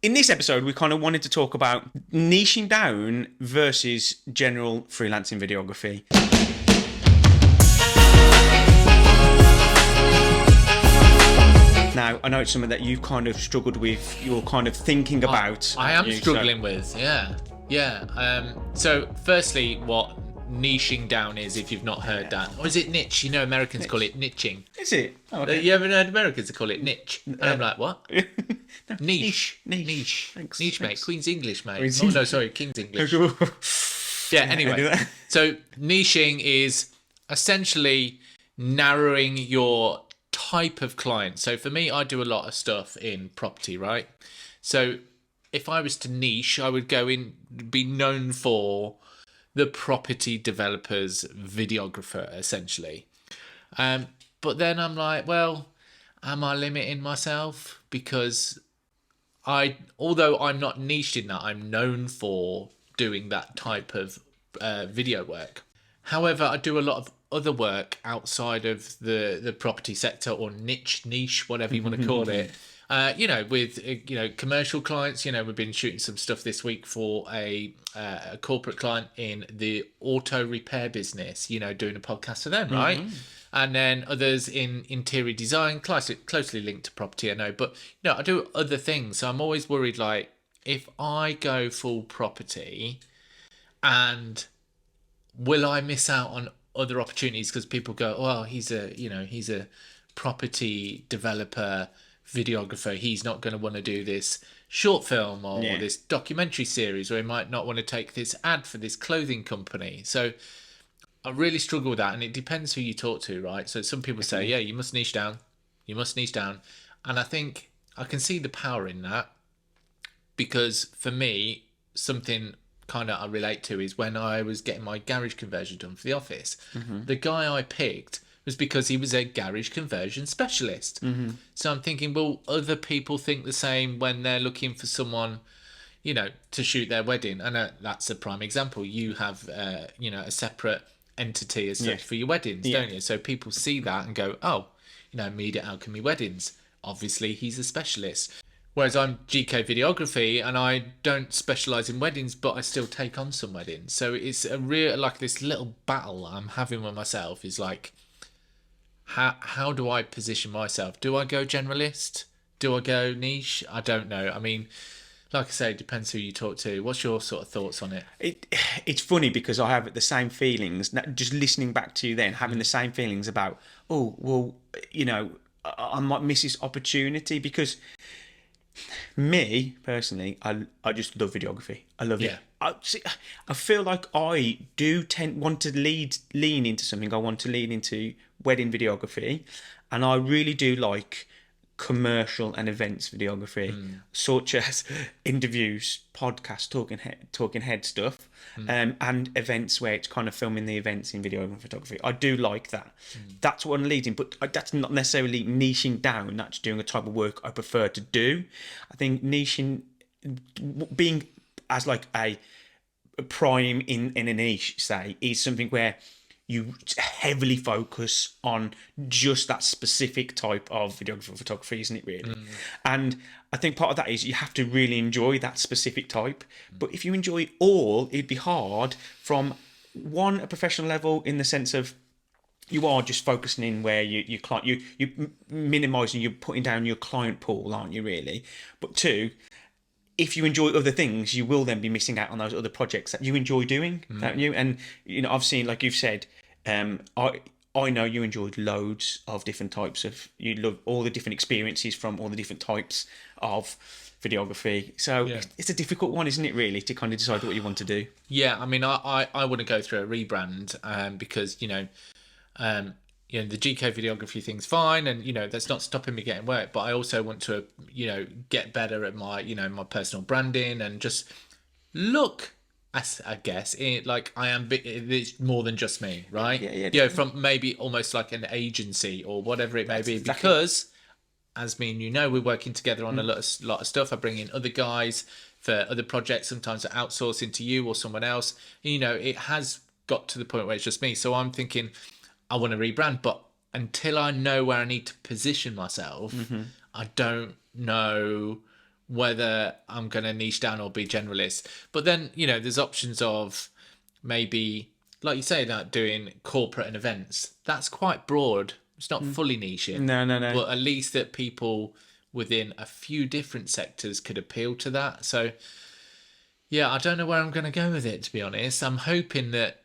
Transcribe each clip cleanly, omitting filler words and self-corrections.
in this episode, we kind of wanted to talk about niching down versus general freelancing videography. Now, I know it's something that you've kind of struggled with, you're kind of thinking about. I am struggling with, yeah. So, firstly, what niching down is, if you've not heard that. Or is it niche? You know, Americans call it niching. Is it? Oh, okay. You haven't heard Americans call it niche? And I'm like, what? No, Niche. Thanks. Niche, mate. Queen's English, mate. Queen's Oh, no, sorry, King's English. Yeah, anyway. So, niching is essentially narrowing your type of client. So for me, I do a lot of stuff in property, right? So if I was to niche, I would be known for the property developer's videographer, essentially. But then I'm like, well, am I limiting myself? Because although I'm not niched in that, I'm known for doing that type of video work. However, I do a lot of other work outside of the property sector, or niche, whatever you want to call it. With commercial clients. We've been shooting some stuff this week for a corporate client in the auto repair business. Doing a podcast for them, right? And then others in interior design, closely linked to property, I know. But I do other things, so I'm always worried. Like, if I go full property, and will I miss out on other opportunities because people go, well, he's a property developer, videographer. He's not going to want to do this short film or this documentary series, or he might not want to take this ad for this clothing company. So I really struggle with that, and it depends who you talk to, right? So some people say, yeah, you must niche down. And I think I can see the power in that, because for me, something kind of I relate to is when I was getting my garage conversion done for the office. The guy I picked was because he was a garage conversion specialist. So I'm thinking, well, other people think the same when they're looking for someone, to shoot their wedding. And that's a prime example. You have, a separate entity as such for your weddings, don't you? So people see that and go, oh, Media Alchemy Weddings. Obviously, he's a specialist. Whereas I'm GK Videography, and I don't specialise in weddings, but I still take on some weddings. So it's a real, like, this little battle I'm having with myself is like, how do I position myself? Do I go generalist? Do I go niche? I don't know. I mean, like I say, it depends who you talk to. What's your sort of thoughts on it? It's funny because I have the same feelings, just listening back to you then, having the same feelings about, I might miss this opportunity, because me personally, I just love videography. I love it. I feel like I do want to lean into something. I want to lean into wedding videography, and I really do like commercial and events videography, such as interviews, podcasts, talking head stuff, and events where it's kind of filming the events in video and photography. I do like that. That's what I'm leading, but that's not necessarily niching down. That's doing a type of work I prefer to do. I think niching, being as like a prime in a niche, say, is something where you heavily focus on just that specific type of videography, photography, isn't it, really? And I think part of that is you have to really enjoy that specific type. But if you enjoy all, it'd be hard from a professional level, in the sense of you are just focusing in where you client, you minimising, you're putting down your client pool, aren't you, really? But two, if you enjoy other things, you will then be missing out on those other projects that you enjoy doing, don't you? And, I've seen, like you've said, I know you enjoyed loads of different types of, you love all the different experiences from all the different types of videography. So it's a difficult one, isn't it, really, to kind of decide what you want to do? Yeah, I mean, I want to go through a rebrand, because, the GK videography thing's fine, and that's not stopping me getting work, but I also want to get better at my my personal branding, and just look, I guess, like I am, it's more than just me, right? From maybe almost like an agency or whatever it may be, because as me and we're working together on a lot of stuff. I bring in other guys for other projects, sometimes I outsource into you or someone else. It has got to the point where it's just me, so I'm thinking I want to rebrand, but until I know where I need to position myself, I don't know whether I'm going to niche down or be generalist. But then, there's options of maybe, like you say, that doing corporate and events. That's quite broad. It's not fully niche. No. But at least that people within a few different sectors could appeal to that. So, yeah, I don't know where I'm going to go with it, to be honest. I'm hoping that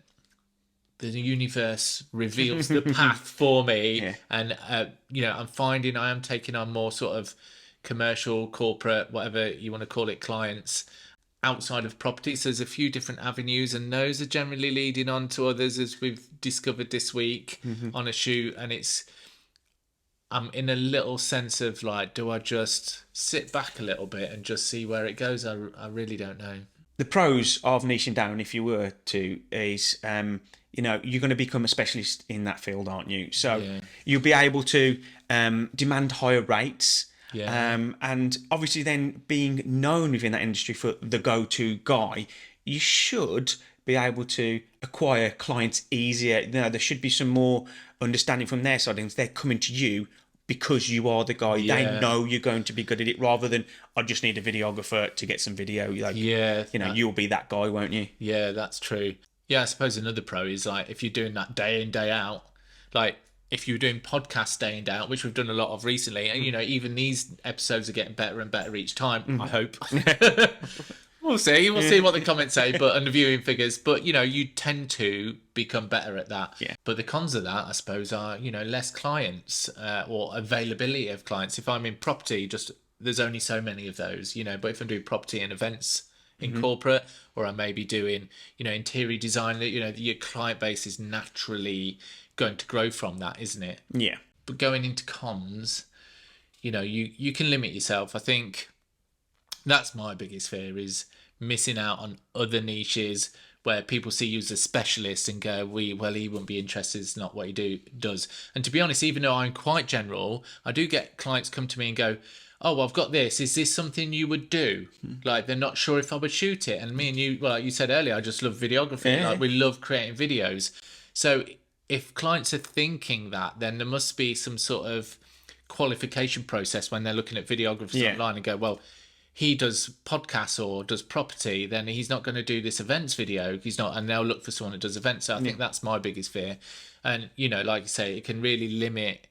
the universe reveals the path for me. And, I'm finding I am taking on more sort of commercial, corporate, whatever you want to call it, clients outside of property. So there's a few different avenues, and those are generally leading on to others, as we've discovered this week on a shoot. And I'm in a little sense of like, do I just sit back a little bit and just see where it goes? I really don't know. The pros of niching down, if you were to, is you're going to become a specialist in that field, aren't you? So you'll be able to demand higher rates. And obviously then being known within that industry for the go-to guy, you should be able to acquire clients easier. There should be some more understanding from their side. They're coming to you because you are the guy. They know you're going to be good at it, rather than, I just need a videographer to get some video. You'll be that guy, won't you? Yeah, that's true. Yeah, I suppose another pro is like, if you're doing that day in, day out, like if you're doing podcasts day in, day out, which we've done a lot of recently, and even these episodes are getting better and better each time, I hope. We'll see what the comments say, but and the viewing figures, but you tend to become better at that. But the cons of that, I suppose, are less clients, or availability of clients. If I'm in property, just there's only so many of those, but if I'm doing property and events in corporate, or I may be doing interior design, your client base is naturally going to grow from that, isn't it? Yeah. But going into cons, you can limit yourself. I think that's my biggest fear, is missing out on other niches where people see you as a specialist and go, he wouldn't be interested, it's not what he does. And to be honest, even though I'm quite general, I do get clients come to me and go, oh, well, I've got this. Is this something you would do? Like, they're not sure if I would shoot it. And me and you, well, like you said earlier, I just love videography. Yeah. Like, we love creating videos. So if clients are thinking that, then there must be some sort of qualification process when they're looking at videographers online and go, well, he does podcasts or does property, then he's not going to do this events video. He's not, and they'll look for someone that does events. So I think that's my biggest fear. And, like you say, it can really limit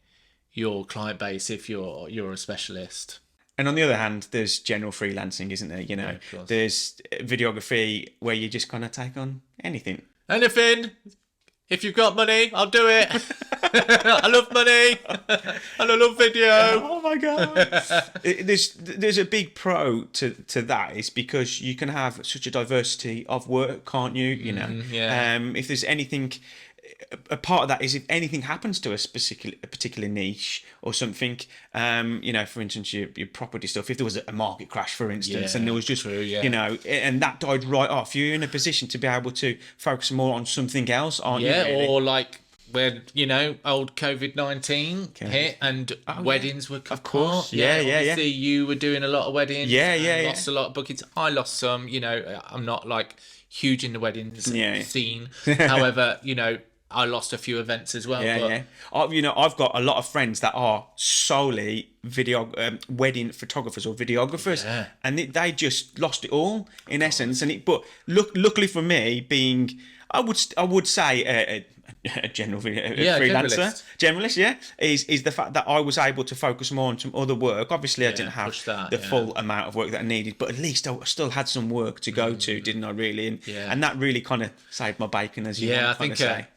your client base if you're a specialist. And on the other hand, there's general freelancing, isn't there? There's videography where you just kind of take on anything. If you've got money, I'll do it. I love money, and I love video. Oh my god! There's a big pro to that, is because you can have such a diversity of work, can't you? If there's anything, a part of that is if anything happens to a particular niche or something, for instance, your property stuff. If there was a market crash, for instance, and there was just, and that died right off, you're in a position to be able to focus more on something else, aren't you? Really? Or like when old COVID-19 hit and weddings were cut. Of course, Obviously, you were doing a lot of weddings. Lost a lot of bookings. I lost some. I'm not like huge in the weddings scene. However, I lost a few events as well. I've got a lot of friends that are solely wedding photographers or videographers, and they just lost it all in essence. But luckily for me, being I would say a general freelancer, generalist, is the fact that I was able to focus more on some other work. Obviously, I didn't have the full amount of work that I needed, but at least I still had some work to go to, didn't I? Really, and that really kind of saved my bacon, as you kind of say.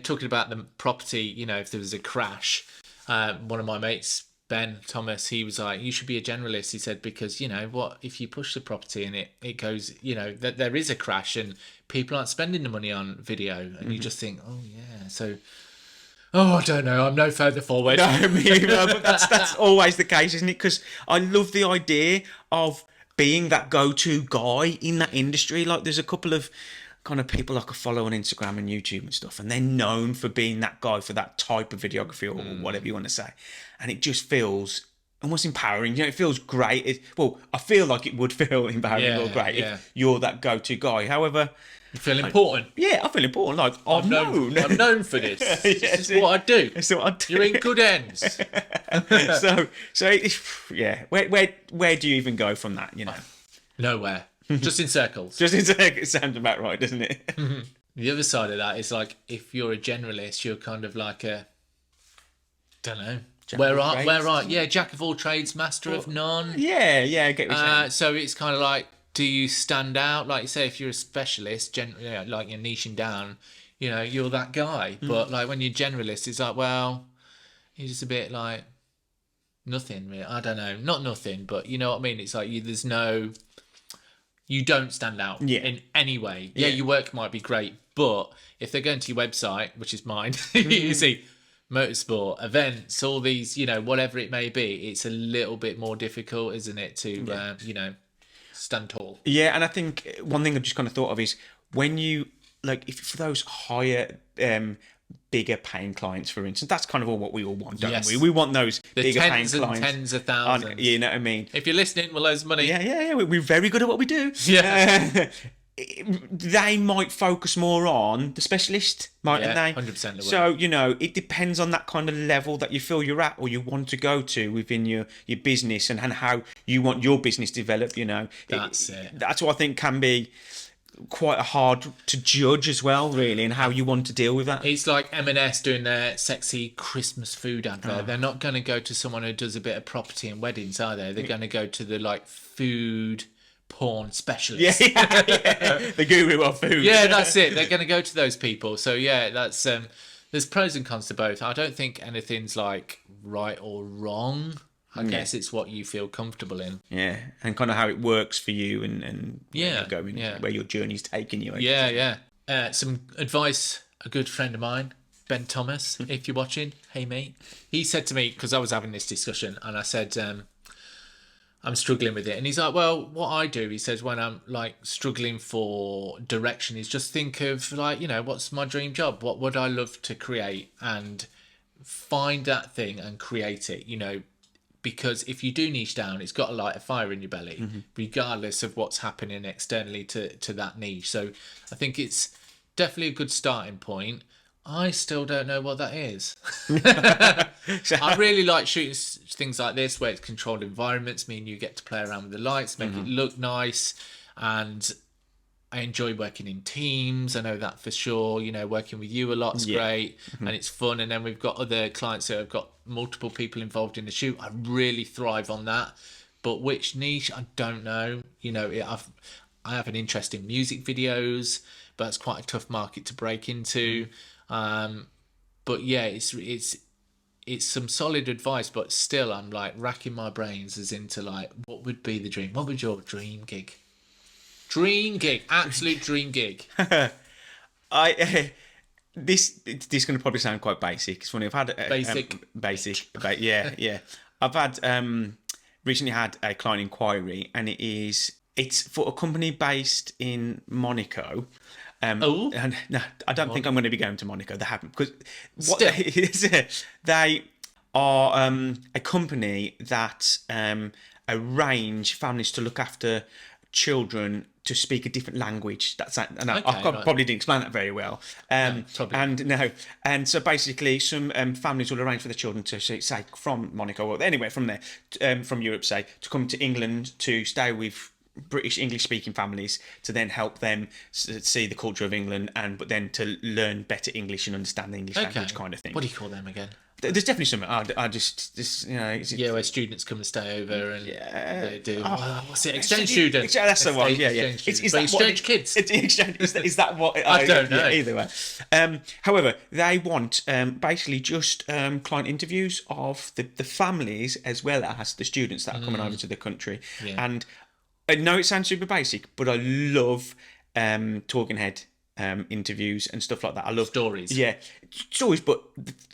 Talking about the property, if there was a crash, one of my mates, Ben Thomas, he was like, you should be a generalist. He said, because what if you push the property and it goes, that there is a crash and people aren't spending the money on video, and you just think, so I don't know, I'm no further forward. No, but that's always the case, isn't it? Because I love the idea of being that go-to guy in that industry. Like, there's a couple of kind of people I could follow on Instagram and YouTube and stuff, and they're known for being that guy for that type of videography or whatever you want to say, and it just feels almost empowering. It feels great. I feel like it would feel empowering or great if you're that go-to guy. However, you feel important. I feel important. Like, I'm known for this. This is what I do. That's what I do. You're in good hands. Yeah. Where do you even go from that? You know, nowhere. Just in circles. It sounds about right, doesn't it? The other side of that is like if you're a generalist, you're kind of like a, don't know. Jack of all trades, master of none. Yeah, I get what you're saying. So it's kind of like, do you stand out? Like you say, if you're a specialist, like you're niching down, you're that guy. But like when you're generalist, it's like, well, you're just a bit like nothing really. I don't know, not nothing, but you know what I mean. It's like you don't stand out in any way. Yeah, your work might be great, but if they're going to your website, which is mine, you see motorsport, events, all these, whatever it may be, it's a little bit more difficult, isn't it, to, stand tall. Yeah, and I think one thing I've just kind of thought of is when you, like, if for those higher, bigger paying clients, for instance, that's kind of what we all want, don't we? We want those bigger paying clients. Tens of thousands. You know what I mean? If you're listening, we'll lose money. Yeah. We're very good at what we do. Yeah. They might focus more on the specialist, mightn't they? 100%. So, it depends on that kind of level that you feel you're at or you want to go to within your business and how you want your business to develop, That's it. That's what I think can be quite hard to judge as well, really, and how you want to deal with that. It's like M&S doing their sexy Christmas food advert. They're not going to go to someone who does a bit of property and weddings, are they? They're going to go to the food porn specialist. Yeah. The guru of food. Yeah, that's it. They're going to go to those people. So yeah, that's there's pros and cons to both. I don't think anything's like right or wrong. I guess it's what you feel comfortable in. Yeah, and kind of how it works for you and where your journey's taking you. Yeah. Some advice, a good friend of mine, Ben Thomas, if you're watching, hey mate. He said to me, because I was having this discussion, and I said, I'm struggling with it. And he's like, well, what I do, he says, when I'm like struggling for direction is just think of what's my dream job? What would I love to create? And find that thing and create it, because if you do niche down, it's got to light a fire in your belly, regardless of what's happening externally to that niche. So I think it's definitely a good starting point. I still don't know what that is. I really like shooting things like this where it's controlled environments, mean you get to play around with the lights, make it look nice, and I enjoy working in teams. I know that for sure. Working with you a lot is great, and it's fun. And then we've got other clients who have got multiple people involved in the shoot. I really thrive on that. But which niche, I don't know. I have an interest in music videos, but it's quite a tough market to break into. But yeah, it's some solid advice, but still I'm like racking my brains as into like, what would be the dream? What would your dream gig? Absolute dream gig. This is going to probably sound quite basic. It's funny. I've had yeah. I've had recently had a client inquiry, and it's for a company based in Monaco. And no, I don't think I'm going to be going to Monaco. They haven't, because they are a company that arrange families to look after children to speak a different language. Probably didn't explain that very well. And so basically, some families will arrange for the children to say from Monaco or anywhere from there, from Europe, say, to come to England to stay with British English speaking families, to then help them see the culture of England, but then to learn better English and understand the English language kind of thing. What do you call them again? There's definitely something. Where students come and stay over and they do. What's it? Exchange students. That's the one. Yeah. Exchange kids. Is that what? I don't know. Either way. However, they want basically just client interviews of the families as well as the students that are coming over to the country. Yeah. And I know it sounds super basic, but I love talking head interviews and stuff like that. I love stories. Yeah, stories, but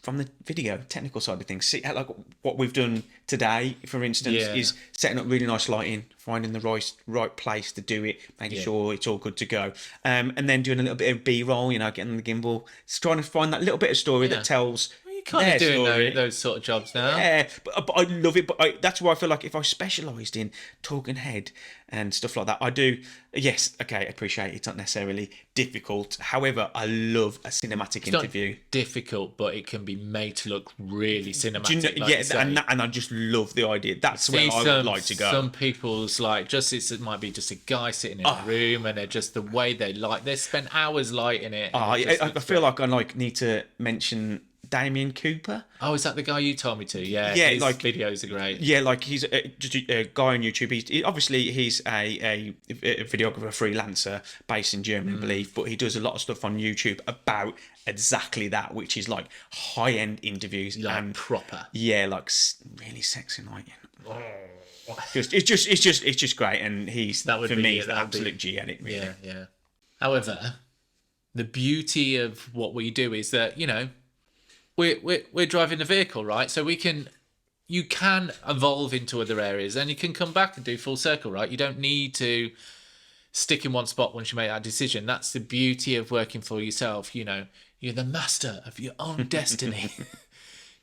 from the video technical side of things. See, like what we've done today, for instance, is setting up really nice lighting, finding the right place to do it, making sure it's all good to go, and then doing a little bit of B-roll. Getting the gimbal, trying to find that little bit of story that tells You're kind of doing those sort of jobs now. Yeah, but I love it. But that's why I feel like if I specialised in talking head and stuff like that, I do. Yes, okay, I appreciate it's not necessarily difficult. However, I love a cinematic interview. Not difficult, but it can be made to look really cinematic. And I just love the idea. That's where I would like to go. Some people's it might be just a guy sitting in a room, and they're just the way they spend hours lighting it. I feel like I need to mention Damien Cooper. Oh, is that the guy you told me to? Yeah, his videos are great. Yeah, like he's just a guy on YouTube. He's a videographer, freelancer based in Germany, I believe, but he does a lot of stuff on YouTube about exactly that, which is like high-end interviews and proper. Yeah, like really sexy lighting. It's just great, and he's the absolute G at it. Really. Yeah. However, the beauty of what we do is that we're driving a vehicle, right? So you can evolve into other areas, and you can come back and do full circle, right? You don't need to stick in one spot once you make that decision. That's the beauty of working for yourself. You're the master of your own destiny.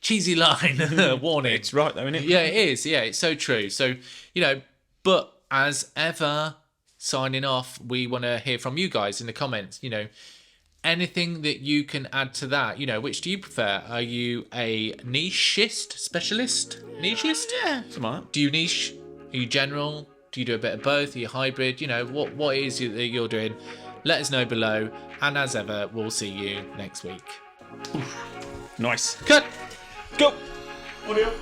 Cheesy line, warning. It's right though, isn't it? Yeah, it is. Yeah, it's so true. So, but as ever, signing off, we want to hear from you guys in the comments. Anything that you can add to that. Which do you prefer? Are you a nicheist, specialist? Nicheist? Yeah, something like that. Do you niche? Are you general? Do you do a bit of both? Are you hybrid? What is it that you're doing? Let us know below. And as ever, we'll see you next week. Nice. Cut. Go. Audio.